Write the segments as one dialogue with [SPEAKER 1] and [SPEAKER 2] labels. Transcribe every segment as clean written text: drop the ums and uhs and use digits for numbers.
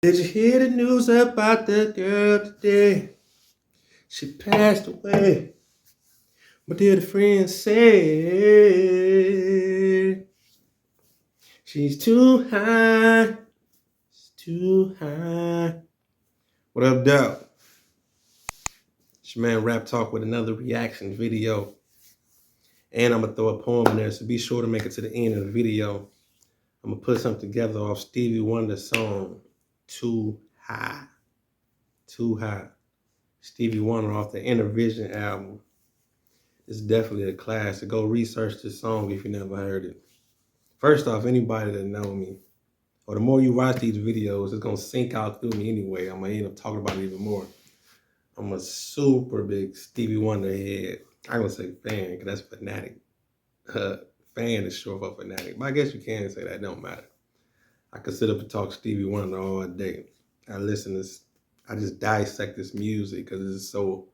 [SPEAKER 1] Did you hear the news about the girl today? She passed away. What did a friend say? She's too high. She's too high. What up, Doc? It's your man Rap Talk with another reaction video. And I'm going to throw a poem in there, so be sure to make it to the end of the video. I'm going to put something together off Stevie Wonder's song, Too High. Too High. Stevie Wonder off the Inner Vision album. It's definitely a classic. Go research this song if you never heard it. First off, anybody that know me, or the more you watch these videos, it's going to sink out through me anyway. I'm going to end up talking about it even more. I'm a super big Stevie Wonder head. I'm going to say fan, because that's fanatic. Fan is short for fanatic. But I guess you can say that. It don't matter. I could sit up and talk Stevie Wonder all day. I just dissect this music because it's so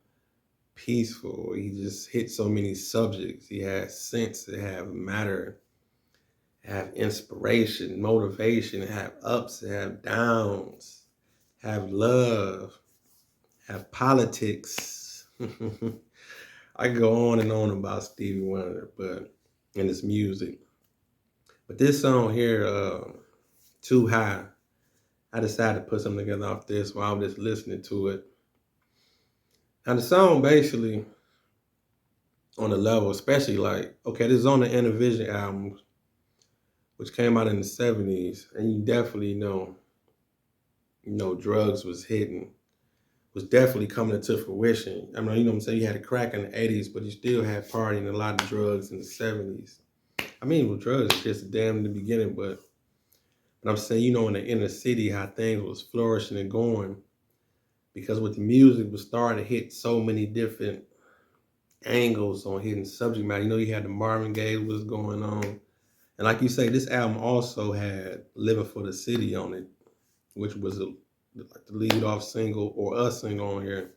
[SPEAKER 1] peaceful. He just hit so many subjects. He has sense, it have matter, have inspiration, motivation, have ups, have downs, have love, have politics. I could go on and on about Stevie Wonder, but in his music. But this song here, Too High, I decided to put something together off this while I was just listening to it. Now the song basically, on the level, especially like, okay, this is on the Inner Vision album, which came out in the 70s, and you definitely know, drugs was definitely coming into fruition. I mean, you know what I'm saying? You had a crack in the 80s, but you still had partying, a lot of drugs in the 70s. I mean, with drugs, it's just damn in the beginning, but I'm saying, in the inner city, how things was flourishing and going, because with the music was starting to hit so many different angles on hitting subject matter. You had the Marvin Gaye was going on. And like you say, this album also had Living for the City on it, which was like the lead-off single or a single on here.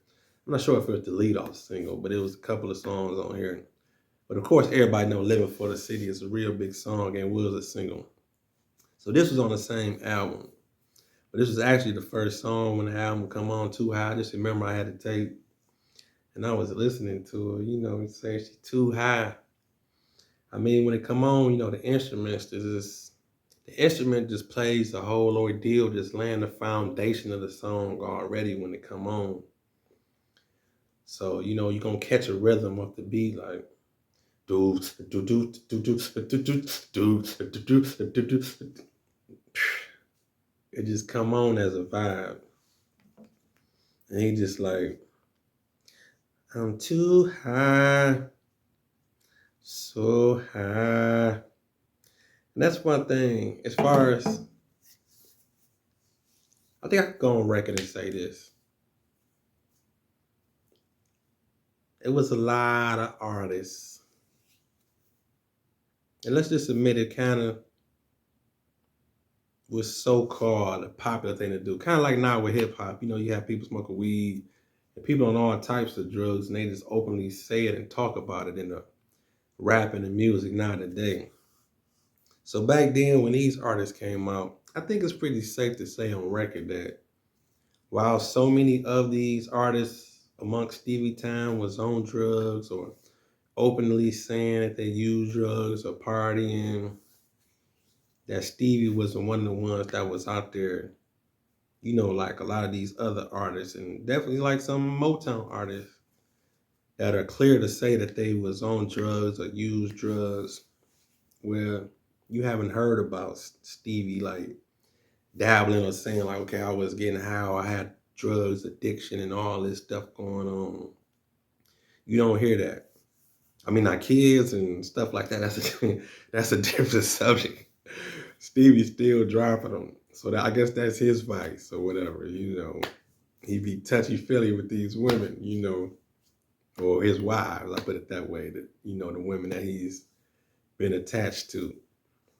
[SPEAKER 1] I'm not sure if it was the lead-off single, but it was a couple of songs on here. But of course, everybody know Living for the City is a real big song and was a single. So this was on the same album. But this was actually the first song when the album come on, Too High. I just remember I had the tape and I was listening to her, it saying she's too high. I mean, when it come on, the instruments, the instrument just plays the whole ordeal, just laying the foundation of the song already when it come on. So, you're going to catch a rhythm of the beat like, do, do, do, do, do, do, do, do, do, do, do. It just come on as a vibe. And he just like, I'm too high, so high. And that's one thing, as far as, I think I could go on record and say this. It was a lot of artists. And let's just admit it kind of was so-called a popular thing to do. Kind of like now with hip hop, you have people smoking weed and people on all types of drugs, and they just openly say it and talk about it in the rap and the music now today. So back then when these artists came out, I think it's pretty safe to say on record that while so many of these artists amongst Stevie time was on drugs or openly saying that they use drugs or partying, that Stevie was one of the ones that was out there, like a lot of these other artists, and definitely like some Motown artists that are clear to say that they was on drugs or used drugs, where you haven't heard about Stevie like dabbling or saying like, okay, I was getting high, or I had drugs addiction and all this stuff going on. You don't hear that. I mean, not kids and stuff like that. That's a different subject. Stevie's still dropping them. So I guess that's his vice or whatever, He be touchy-feely with these women, or his wives, I put it that way, that, the women that he's been attached to.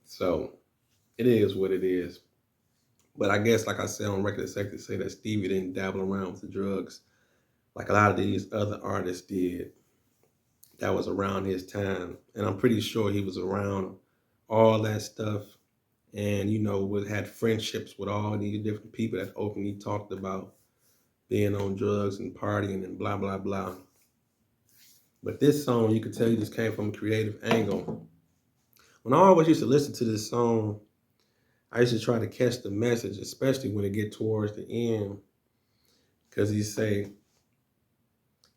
[SPEAKER 1] So it is what it is. But I guess, like I said on record, it's safe to say that Stevie didn't dabble around with the drugs like a lot of these other artists did that was around his time. And I'm pretty sure he was around all that stuff and had friendships with all these different people that openly talked about being on drugs and partying and blah blah blah. But this song, you could tell you just came from a creative angle. When I always used to listen to this song, I used to try to catch the message, especially when it get towards the end, because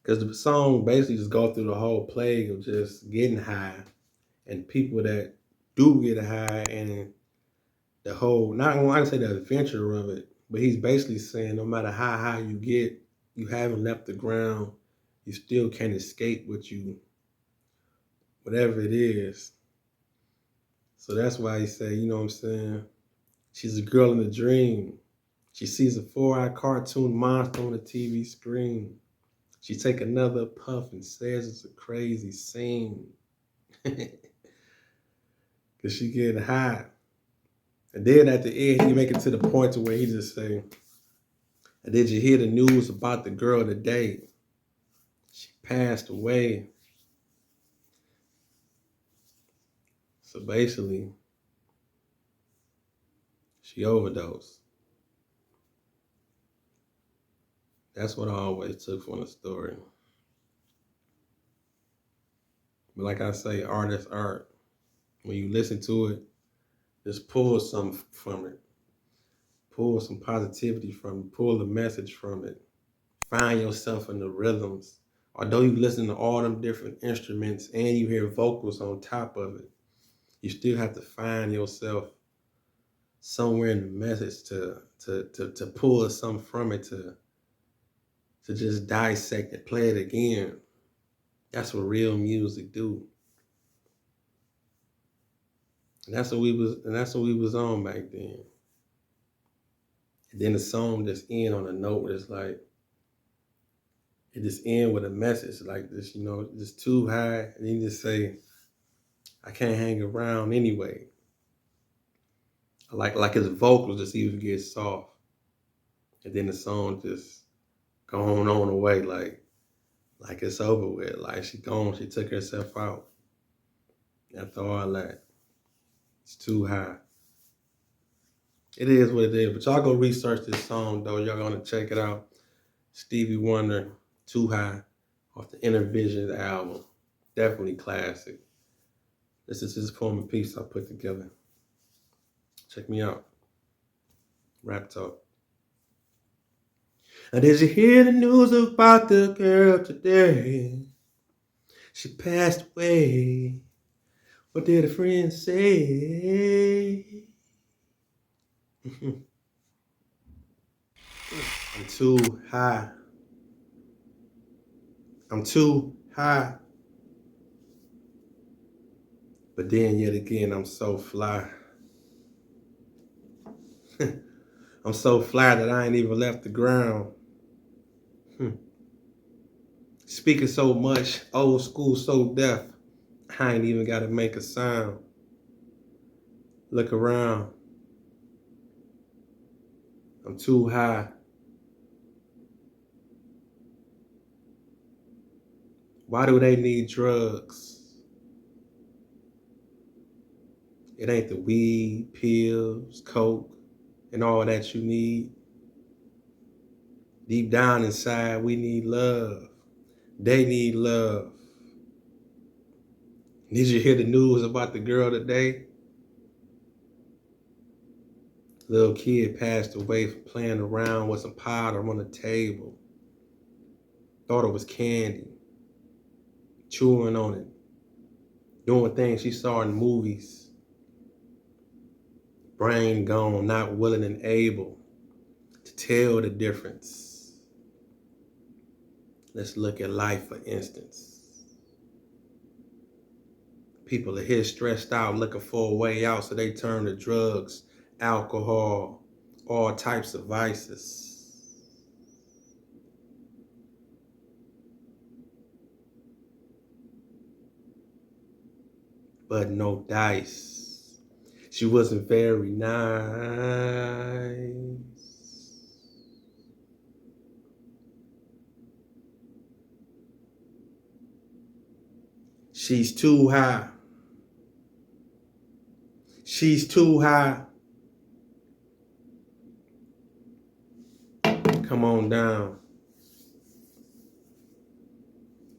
[SPEAKER 1] because the song basically just go through the whole plague of just getting high, and people that do get high, and the whole, not I can say the adventure of it, but he's basically saying no matter how high you get, you haven't left the ground, you still can't escape whatever it is. So that's why he say, you know what I'm saying? She's a girl in a dream. She sees a 4-eyed cartoon monster on the TV screen. She take another puff and says it's a crazy scene. Cause she getting high. And then at the end, he make it to the point to where he just say, did you hear the news about the girl today? She passed away. So basically, she overdosed. That's what I always took from the story. But like I say, art is art. When you listen to it, just pull something from it. Pull some positivity from it. Pull the message from it. Find yourself in the rhythms. Although you listen to all them different instruments and you hear vocals on top of it, you still have to find yourself somewhere in the message to pull something from it, to just dissect it, play it again. That's what real music do. And that's what we was on back then. And then the song just end on a note where it's like, it just end with a message like this, just too high. And you just say, I can't hang around anyway. Like his vocals just even get soft. And then the song just going on away like it's over with. Like she gone, she took herself out. After all that, it's too high. It is what it is. But y'all go research this song though. Y'all gonna check it out. Stevie Wonder, Too High, off the Inner Visions album. Definitely classic. This is his poem and piece I put together. Check me out. Rap Talk. Now did you hear the news about the girl today? She passed away. What did a friend say? I'm too high. I'm too high. But then yet again, I'm so fly. I'm so fly that I ain't even left the ground. Speaking so much, old school, so deaf, I ain't even gotta make a sound. Look around. I'm too high. Why do they need drugs? It ain't the weed, pills, coke, and all that you need. Deep down inside, we need love. They need love. Did you hear the news about the girl today? Little kid passed away from playing around with some powder on the table. Thought it was candy. Chewing on it. Doing things she saw in movies. Brain gone, not willing and able to tell the difference. Let's look at life, for instance. People are here stressed out, looking for a way out, so they turn to drugs, alcohol, all types of vices. But no dice. She wasn't very nice. She's too high. She's too high. Come on down.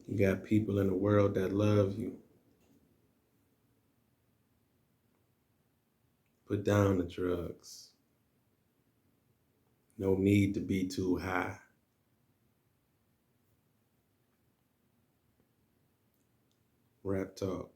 [SPEAKER 1] You got people in the world that love you. Put down the drugs. No need to be too high. Rap talk.